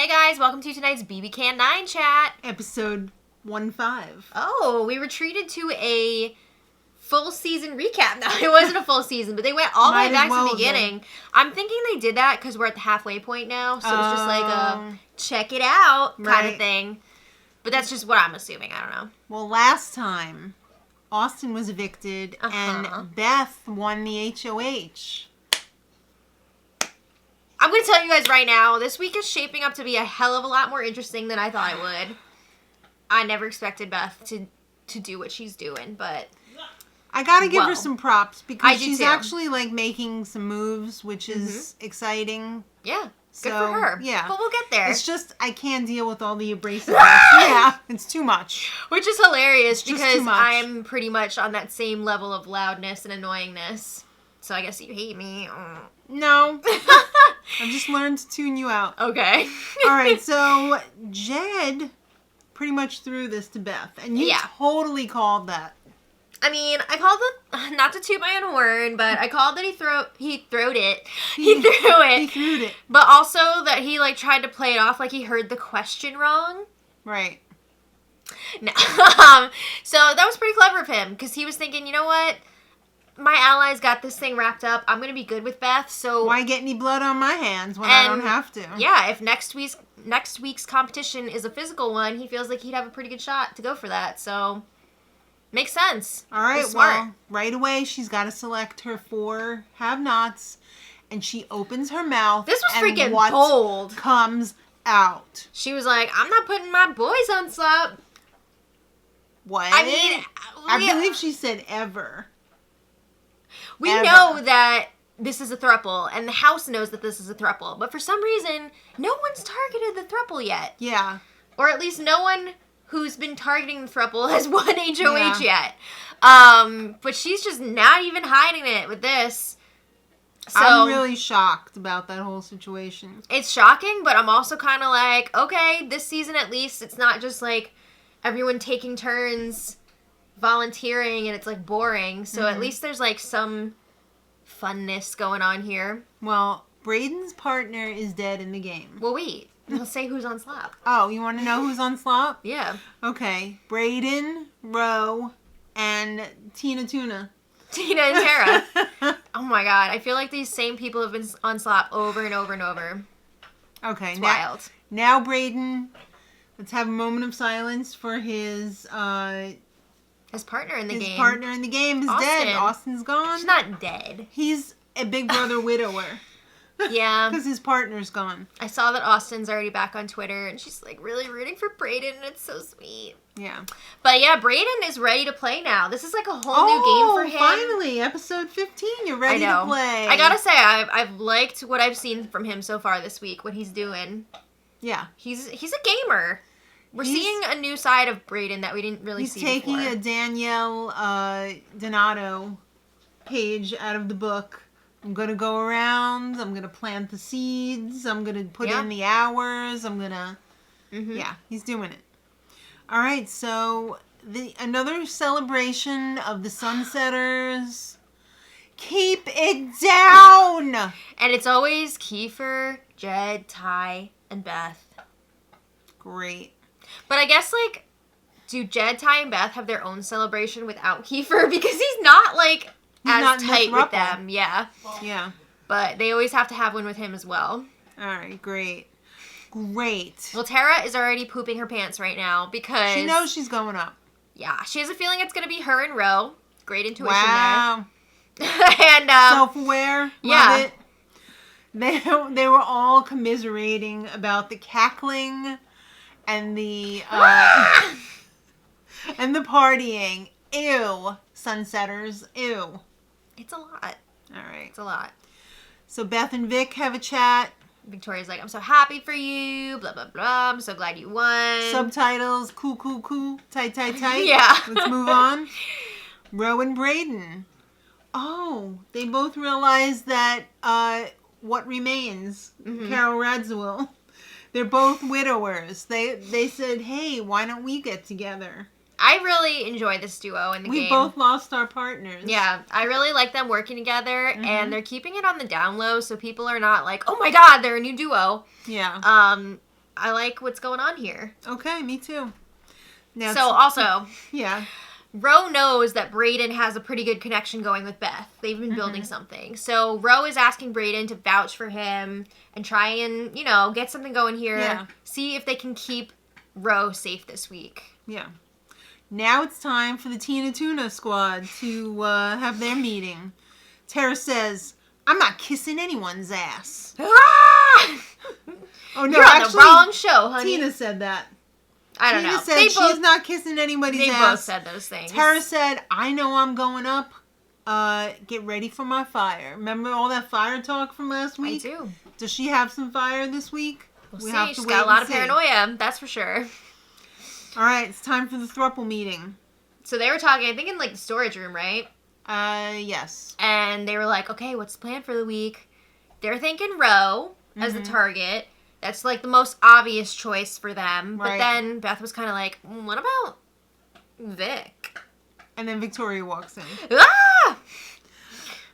Hey guys, welcome to tonight's bbcan 9 chat. Episode 15. Oh, we retreated to a full season recap. Now, it wasn't a full season, but they went all the way back to the beginning. I'm thinking they did that because we're at the halfway point now, so it's just like a check it out kind of thing. But that's just what I'm assuming. I don't know. Well, last time, Austin was evicted and Beth won the HOH. I'm going to tell you guys right now, this week is shaping up to be a hell of a lot more interesting than I thought it would. I never expected Beth to do what she's doing, but... I gotta give her some props because she's too. actually like making some moves, which is exciting. Yeah, good for her. Yeah. But we'll get there. It's just, I can't deal with all the abrasiveness. Yeah, it's too much. Which is hilarious because too much. I'm pretty much on that same level of loudness and annoyingness. So I guess you hate me. No. I've just learned to tune you out. Okay. Alright, so Jed pretty much threw this to Beth. And you totally called that. I mean, I called it, not to toot my own horn, but I called that he threw it. He threw it. But also that he, like, tried to play it off like he heard the question wrong. Right. No. So that was pretty clever of him, because he was thinking, you know what? My allies got this thing wrapped up. I'm going to be good with Beth, so... Why get any blood on my hands when I don't have to? Yeah, if next week's competition is a physical one, he feels like he'd have a pretty good shot to go for that, so... Makes sense. All right, well, right away, she's got to select her 4 have-nots, and she opens her mouth. This was freaking bold. Comes out. She was like, I'm not putting my boys on slop. What? I mean... I believe she said ever. We know that this is a throuple, and the house knows that this is a throuple, but for some reason, no one's targeted the throuple yet. Yeah. Or at least no one... who's been targeting the throuple has won HOH yet. But she's just not even hiding it with this. So, I'm really shocked about that whole situation. It's shocking, but I'm also kind of like, okay, this season at least, it's not just like everyone taking turns volunteering and it's like boring. So at least there's like some funness going on here. Well, Braden's partner is dead in the game. Well, wait. Let's say who's on slop. Oh, you want to know who's on slop? Yeah. Okay. Braden, Ro, and Tina Tuna. Tina and Tara. Oh my god. I feel like these same people have been on slop over and over and over. Okay. It's wild. Now Braden, let's have a moment of silence for his partner in the game. His partner in the game is dead. Austin's gone. She's not dead. He's a big brother widower. Yeah. Because his partner's gone. I saw that Austin's already back on Twitter, and she's, like, really rooting for Braden, and it's so sweet. Yeah. But, yeah, Braden is ready to play now. This is, like, a whole new game for him. Finally. Episode 15. You're ready to play. I gotta say, I've liked what I've seen from him so far this week, what he's doing. Yeah. He's a gamer. We're seeing a new side of Braden that we didn't really see before. He's taking a Danielle Donato page out of the book. I'm going to go around. I'm going to plant the seeds. I'm going to put in the hours. I'm going to... Yeah, he's doing it. All right, so another celebration of the Sunsetters. Keep it down! And it's always Kiefer, Jed, Ty, and Beth. Great. But I guess, like, do Jed, Ty, and Beth have their own celebration without Kiefer? Because he's not, like... as tight with them, yeah. Yeah. But they always have to have one with him as well. All right, great. Great. Well, Tara is already pooping her pants right now because... she knows she's going up. Yeah, she has a feeling it's going to be her and Ro. Great intuition wow. there. And, self-aware. Love it. They were all commiserating about the cackling and the... and the partying. Ew. Sunsetters. Ew. It's a lot. All right. It's a lot. So Beth and Vic have a chat. Victoria's like, I'm so happy for you, blah, blah, blah. I'm so glad you won. Subtitles, cool, cool, cool, tight, tight, tight. Yeah. Let's move on. Ro and Braden. Oh, they both realize that what remains, Carol Radziwill. They're both widowers. They said, hey, why don't we get together? I really enjoy this duo in the game. We both lost our partners. Yeah, I really like them working together, and they're keeping it on the down low, so people are not like, oh my god, they're a new duo. Yeah. I like what's going on here. Okay, me too. Now, so also, yeah, Ro knows that Brayden has a pretty good connection going with Beth. They've been building something. So Ro is asking Brayden to vouch for him and try and, get something going here. Yeah. See if they can keep Ro safe this week. Yeah. Now it's time for the Tina Tuna squad to have their meeting. Tara says, I'm not kissing anyone's ass. Ah! Oh, no, You're on actually, the wrong show, honey. Tina said that. I don't Tina know. said she's not kissing anybody's ass. They both said those things. Tara said, I know I'm going up. Get ready for my fire. Remember all that fire talk from last week? I do. Does she have some fire this week? We'll see. She's got a lot of paranoia. That's for sure. All right. It's time for the throuple meeting. So they were talking, I think, in, the storage room, right? Yes. And they were like, okay, what's the plan for the week? They're thinking Ro as the target. That's, the most obvious choice for them. Right. But then Beth was kind of like, what about Vic? And then Victoria walks in.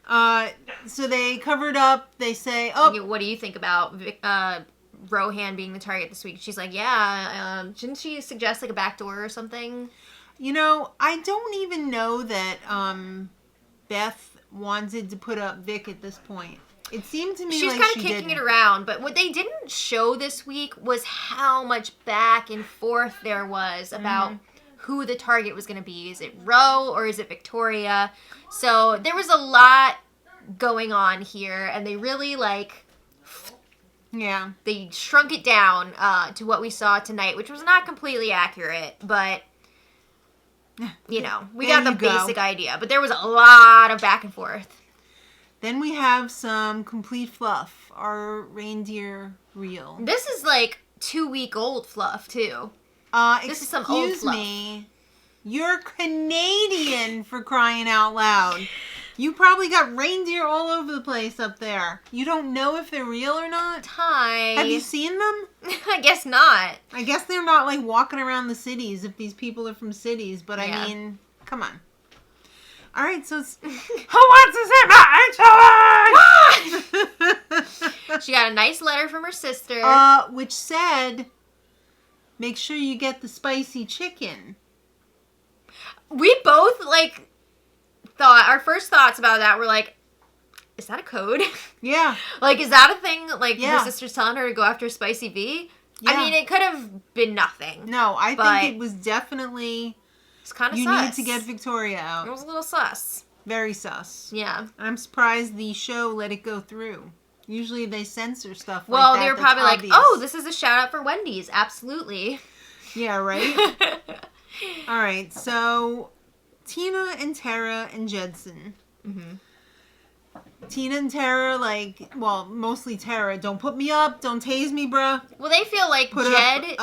Ah! So they covered up. They say, oh. What do you think about Rohan being the target this week? She's like, yeah. Didn't she suggest, a back door or something? I don't even know that Beth wanted to put up Vic at this point. It seemed to me she's like kind of kicking it around, but what they didn't show this week was how much back and forth there was about who the target was going to be. Is it Ro or is it Victoria? So there was a lot going on here, and they really they shrunk it down to what we saw tonight, which was not completely accurate, but we got the basic idea. But there was a lot of back and forth. Then we have some complete fluff. Our reindeer reel. This is 2-week-old fluff, too. This is some old fluff. Excuse me. You're Canadian, for crying out loud. You probably got reindeer all over the place up there. You don't know if they're real or not? Hi. Have you seen them? I guess not. I guess they're not walking around the cities if these people are from cities. But I mean, come on. All right, so it's... Who wants to see my insulin? She got a nice letter from her sister. Which said, make sure you get the spicy chicken. We both, thought... Our first thoughts about that were is that a code? Yeah. Is that a thing? Yeah. Her sister's telling her to go after Spicy V? Yeah. I mean, it could have been nothing. No, I think it was definitely... It's kind of sus. You need to get Victoria out. It was a little sus. Very sus. Yeah. And I'm surprised the show let it go through. Usually they censor stuff well, like that. They were probably obvious. oh, this is a shout out for Wendy's. Absolutely. Yeah, right? All right, so Tina and Tara and Jedson. Mm-hmm. Tina and Tara, mostly Tara, don't put me up, don't tase me, bruh. Well, they feel like Jed is...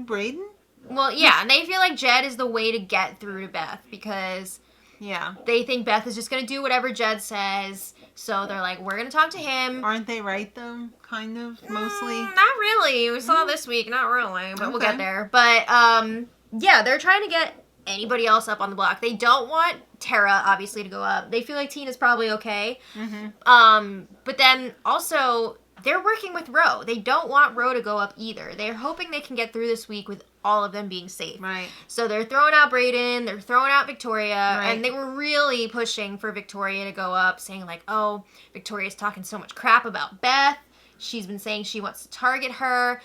Brayden? Well, yeah, and they feel like Jed is the way to get through to Beth because they think Beth is just going to do whatever Jed says. So they're like, we're going to talk to him. Aren't they right, though? Kind of, mostly? Not really. We saw this week. Not really, but we'll get there. But, they're trying to get anybody else up on the block. They don't want Tara, obviously, to go up. They feel like Tina's probably okay. Mm-hmm. But then, also... They're working with Ro. They don't want Ro to go up either. They're hoping they can get through this week with all of them being safe. Right. So they're throwing out Brayden. They're throwing out Victoria. Right. And they were really pushing for Victoria to go up, saying oh, Victoria's talking so much crap about Beth. She's been saying she wants to target her.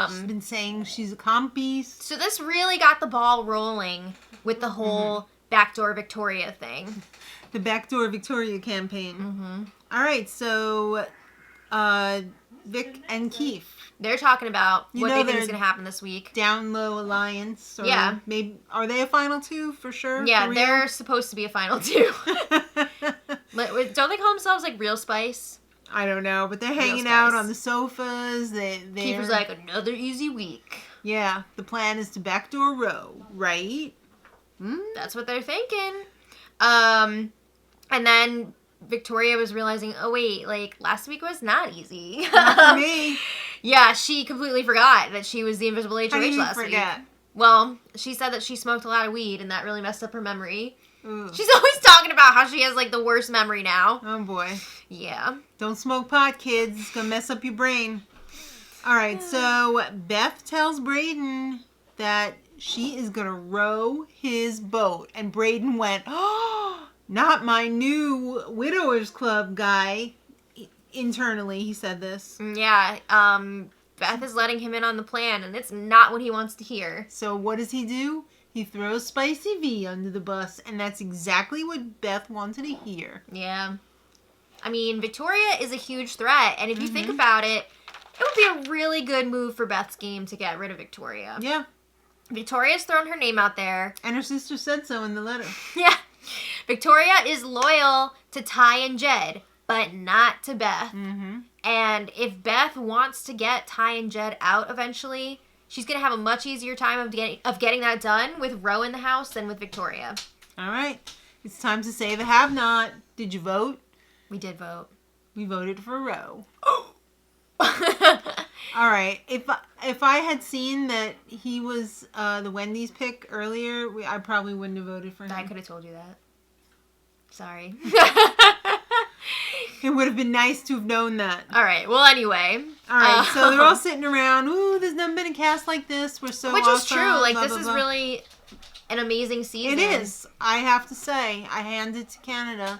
She's been saying she's a comp beast. So this really got the ball rolling with the whole backdoor Victoria thing. The backdoor Victoria campaign. Mm-hmm. All right, so... Vic and Keith. They're talking about what they think is going to happen this week. Down Low Alliance. Or maybe are they a final two for sure? Yeah, they're supposed to be a final two. Don't they call themselves Real Spice? I don't know, but they're hanging out on the sofas. Keith was like, another easy week. Yeah, the plan is to backdoor Ro, right? That's what they're thinking. And then Victoria was realizing, oh wait, last week was not easy. Not for me. Yeah, she completely forgot that she was the invisible HOH last week. Well, she said that she smoked a lot of weed and that really messed up her memory. Ooh. She's always talking about how she has the worst memory now. Oh boy. Yeah. Don't smoke pot, kids. It's gonna mess up your brain. All right, so Beth tells Brayden that she is going to row his boat. And Brayden went, oh, not my new Widowers Club guy. Internally, he said this. Yeah, Beth is letting him in on the plan, and it's not what he wants to hear. So what does he do? He throws Spicy V under the bus, and that's exactly what Beth wanted to hear. Yeah. I mean, Victoria is a huge threat, and if you think about it, it would be a really good move for Beth's game to get rid of Victoria. Yeah. Victoria's thrown her name out there. And her sister said so in the letter. Yeah. Victoria is loyal to Ty and Jed, but not to Beth. Mm-hmm. And if Beth wants to get Ty and Jed out eventually, she's going to have a much easier time of getting that done with Ro in the house than with Victoria. All right. It's time to say the have-not. Did you vote? We did vote. We voted for Ro. Oh. All right. If I had seen that he was the Wendy's pick earlier, I probably wouldn't have voted for him. I could have told you that. Sorry. It would have been nice to have known that. All right. Well, anyway. All right. So they're all sitting around. Ooh, there's never been a cast like this. We're so Which awesome. is true. Like, blah, this blah, is blah. really an amazing season. It is. I have to say, I hand it to Canada.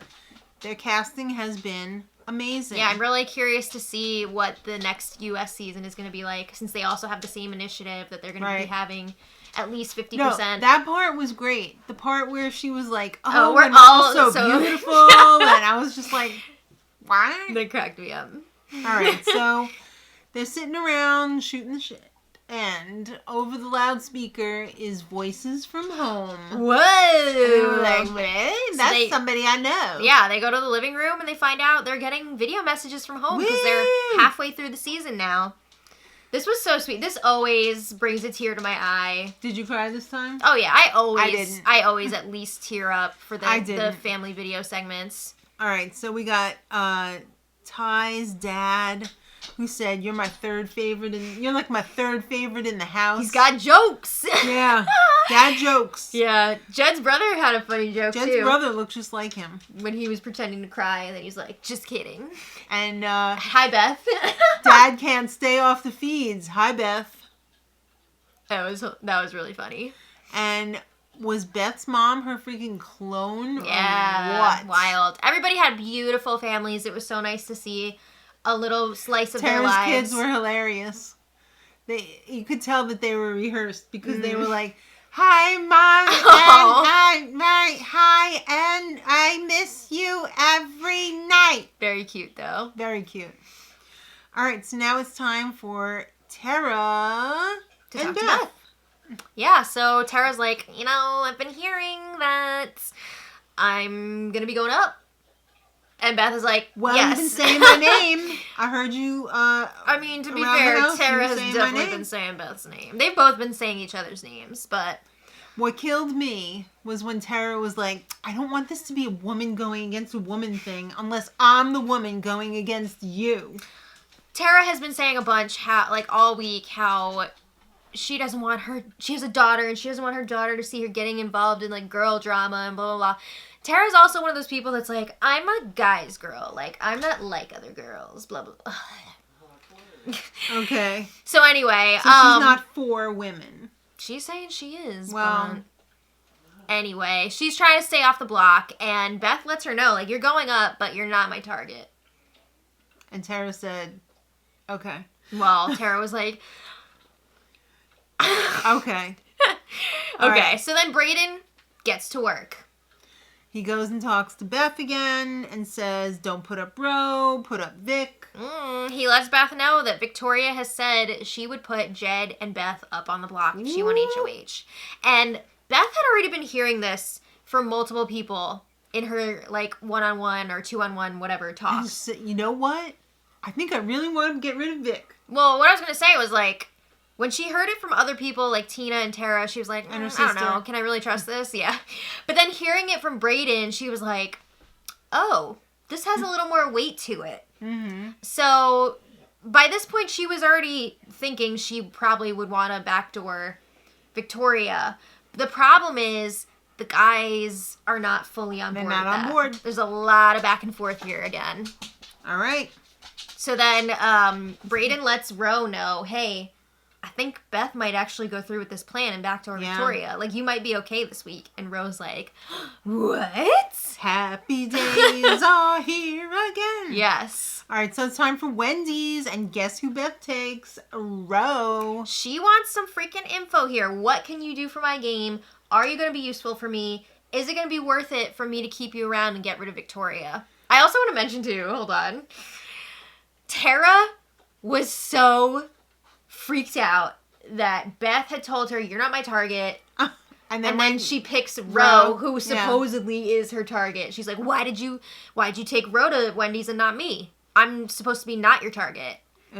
Their casting has been amazing. Yeah, I'm really curious to see what the next U.S. season is going to be like, since they also have the same initiative that they're going to be having at least 50%. No, that part was great. The part where she was like, oh we're all so beautiful. And I was just like, why? They cracked me up. All right, so they're sitting around shooting the shit. And over the loudspeaker is Voices from Home. Whoa! And they were like, what? That's somebody I know. Yeah, they go to the living room and they find out they're getting video messages from home because they're halfway through the season now. This was so sweet. This always brings a tear to my eye. Did you cry this time? Oh yeah, I didn't. I always at least tear up for the family video segments. All right, so we got Ty's dad, who said, you're my third favorite, and you're like my third favorite in the house. He's got jokes. Yeah, dad jokes. Yeah, Jed's brother had a funny joke too. Jed's brother looks just like him. When he was pretending to cry, and then he's like, just kidding. And hi, Beth. Dad can't stay off the feeds. Hi, Beth. That was really funny. And was Beth's mom her freaking clone? Yeah, or what? Wild. Everybody had beautiful families. It was so nice to see a little slice of their lives. Tara's kids were hilarious. You could tell that they were rehearsed because they were like, hi, Mom, and hi, and I miss you every night. Very cute, though. Very cute. All right, so now it's time for Tara and Beth. Yeah, so Tara's like, I've been hearing that I'm going to be going up. And Beth is like, well, yes. You've been saying my name. I heard you, I mean, to be fair, Tara has definitely been saying Beth's name. They've both been saying each other's names, but... What killed me was when Tara was like, I don't want this to be a woman going against a woman thing unless I'm the woman going against you. Tara has been saying a bunch, all week, how she has a daughter, and she doesn't want her daughter to see her getting involved in, girl drama and blah, blah, blah. Tara's also one of those people that's like, I'm a guy's girl. I'm not like other girls, blah, blah, blah. Okay. So anyway. So she's not for women. She's saying she is. Well. But anyway, she's trying to stay off the block, and Beth lets her know, you're going up, but you're not my target. And Tara said, okay. Well, Tara was like... Okay. Okay, right. So then Brayden gets to work. He goes and talks to Beth again and says, don't put up Ro, put up Vic. He lets Beth know that Victoria has said she would put Jed and Beth up on the block if she won HOH. And Beth had already been hearing this from multiple people in her, one-on-one or two-on-one, whatever, talks. You know what? I think I really want to get rid of Vic. Well, what I was going to say was, when she heard it from other people like Tina and Tara, she was like, and her I don't know, can I really trust this? Yeah. But then hearing it from Brayden, she was like, oh, this has a little more weight to it. Mm-hmm. So by this point, she was already thinking she probably would want to backdoor Victoria. The problem is the guys are not fully on board. They're not on board. There's a lot of back and forth here again. All right. So then Brayden lets Ro know, hey, I think Beth might actually go through with this plan and backdoor Victoria. Like, you might be okay this week. And Ro's like, what? Happy days are here again. Yes. All right, so it's time for Wendy's. And guess who Beth takes? Ro. She wants some freaking info here. What can you do for my game? Are you going to be useful for me? Is it going to be worth it for me to keep you around and get rid of Victoria? I also want to mention, too, hold on. Tara was so freaked out that Beth had told her, you're not my target. And then she picks Ro, who supposedly is her target. She's like, why'd you take Ro to Wendy's and not me? I'm supposed to be not your target. It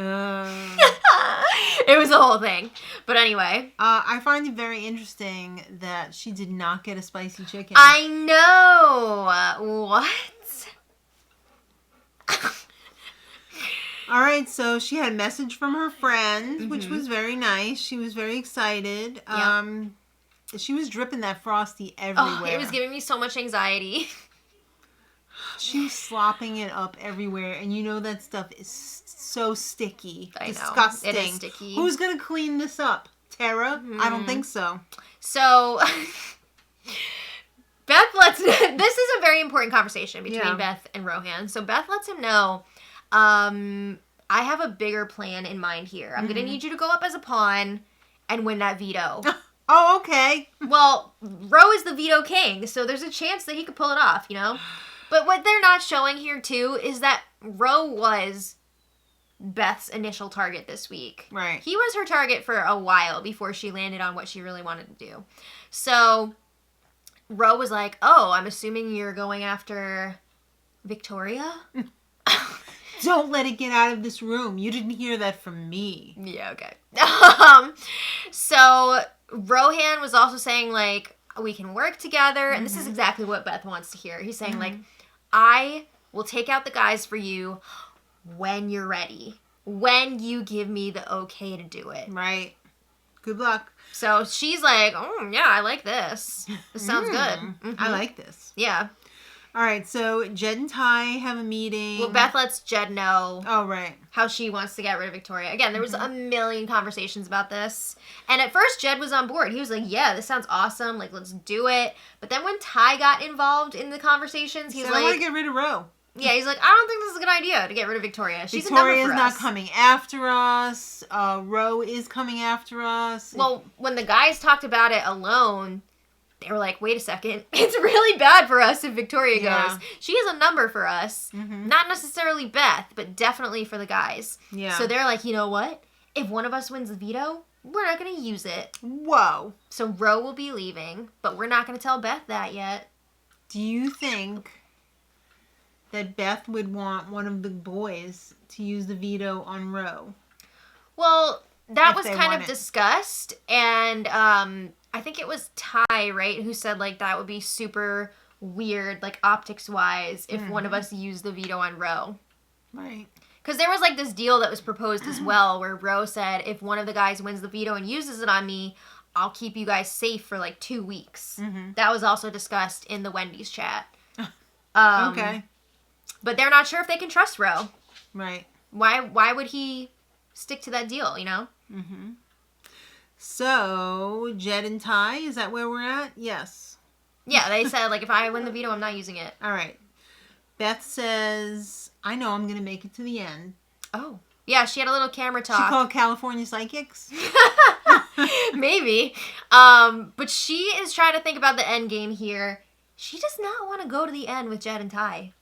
was a whole thing. But anyway. I find it very interesting that she did not get a spicy chicken. I know. What? All right, so she had a message from her friend, which was very nice. She was very excited. Yep. She was dripping that Frosty everywhere. Oh, it was giving me so much anxiety. She was slopping it up everywhere, and you know that stuff is so sticky. I disgusting. know. It is sticky. Who's going to clean this up? Tara? I don't think so. So, Beth lets... This is a very important conversation between Beth and Rohan. So, Beth lets him know, I have a bigger plan in mind here. I'm going to need you to go up as a pawn and win that veto. Oh, okay. Well, Ro is the veto king, so there's a chance that he could pull it off, you know? But what they're not showing here, too, is that Ro was Beth's initial target this week. Right. He was her target for a while before she landed on what she really wanted to do. So, Ro was like, oh, I'm assuming you're going after Victoria? Don't let it get out of this room. You didn't hear that from me. Yeah, okay. So, Rohan was also saying, like, we can work together. And this is exactly what Beth wants to hear. He's saying, like, I will take out the guys for you when you're ready. When you give me the okay to do it. Right. Good luck. So she's like, oh, yeah, I like this. This sounds good. I like this. Yeah. All right, so Jed and Ty have a meeting. Well, Beth lets Jed know how she wants to get rid of Victoria. Again, there was a million conversations about this. And at first, Jed was on board. He was like, yeah, this sounds awesome. Like, let's do it. But then when Ty got involved in the conversations, he's like... I want to get rid of Ro. Yeah, he's like, I don't think this is a good idea to get rid of Victoria. She's Victoria's a number for us. not coming after us. Ro is coming after us. Well, when the guys talked about it alone... They were like, wait a second. It's really bad for us if Victoria goes. She is a number for us. Not necessarily Beth, but definitely for the guys. Yeah. So they're like, you know what? If one of us wins the veto, we're not going to use it. Whoa. So Ro will be leaving, but we're not going to tell Beth that yet. Do you think that Beth would want one of the boys to use the veto on Ro? Well, that was kind of discussed, and I think it was Ty, right, who said, like, that would be super weird, like, optics-wise, if one of us used the veto on Ro. Right. Because there was, like, this deal that was proposed as well, where Ro said, if one of the guys wins the veto and uses it on me, I'll keep you guys safe for, like, 2 weeks. That was also discussed in the Wendy's chat. Okay. But they're not sure if they can trust Ro. Right. Why would he stick to that deal, you know? So, Jed and Ty, is that where we're at? Yes. Yeah, they said, like, if I win the veto, I'm not using it. All right. Beth says, I know I'm going to make it to the end. Oh. Yeah, she had a little camera talk. She called California Psychics? Maybe. But she is trying to think about the end game here. She does not want to go to the end with Jed and Ty.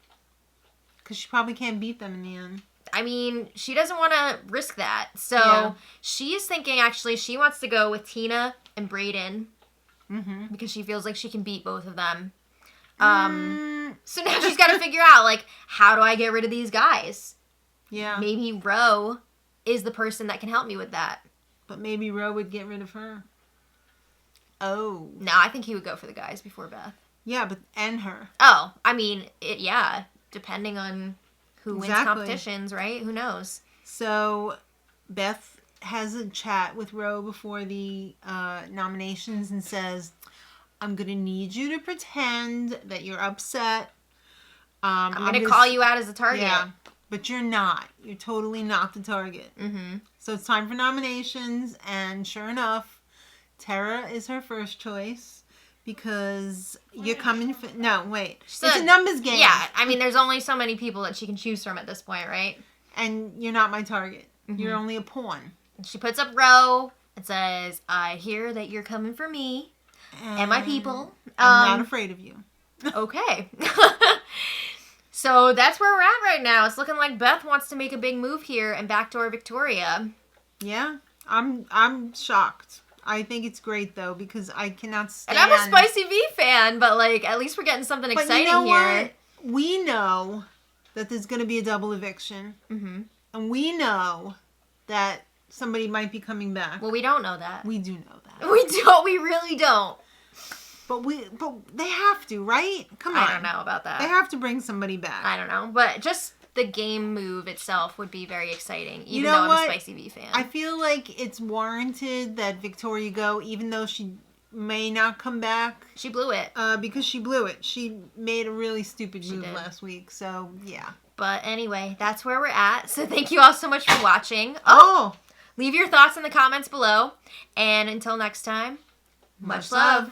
Because she probably can't beat them in the end. I mean, she doesn't want to risk that. So she is thinking, actually, she wants to go with Tina and Brayden. Because she feels like she can beat both of them. So now she's got to figure out, like, how do I get rid of these guys? Yeah. Maybe Ro is the person that can help me with that. But maybe Ro would get rid of her. Oh. No, I think he would go for the guys before Beth. Yeah, and her. Oh, I mean, depending on who wins competitions, right? Who knows? So, Beth has a chat with Ro before the nominations and says, I'm going to need you to pretend that you're upset. I'm going to call you out as a target. Yeah. but you're not. You're totally not the target. Mm-hmm. So it's time for nominations, and sure enough, Tara is her first choice because you're coming for... No, wait. So, it's a numbers game. Yeah, I mean, there's only so many people that she can choose from at this point, right? And you're not my target. Mm-hmm. You're only a pawn. She puts up Ro. It says, I hear that you're coming for me and my people. I'm not afraid of you. Okay. So that's where we're at right now. It's looking like Beth wants to make a big move here and backdoor Victoria. Yeah, I'm shocked. I think it's great though because I cannot stand. And I'm a Spicy V fan, but like at least we're getting something exciting here. What? We know that there's going to be a double eviction, and we know that somebody might be coming back. Well, we don't know that. We do know that. We don't. We really don't. But they have to, right? Come on. I don't know about that. They have to bring somebody back. I don't know, but just the game move itself would be very exciting, even though I'm a Spicy V fan. I feel like it's warranted that Victoria go, even though she may not come back. She blew it. Because she blew it. She made a really stupid move last week, so yeah. But anyway, that's where we're at. So thank you all so much for watching. Oh! Leave your thoughts in the comments below. And until next time, much love.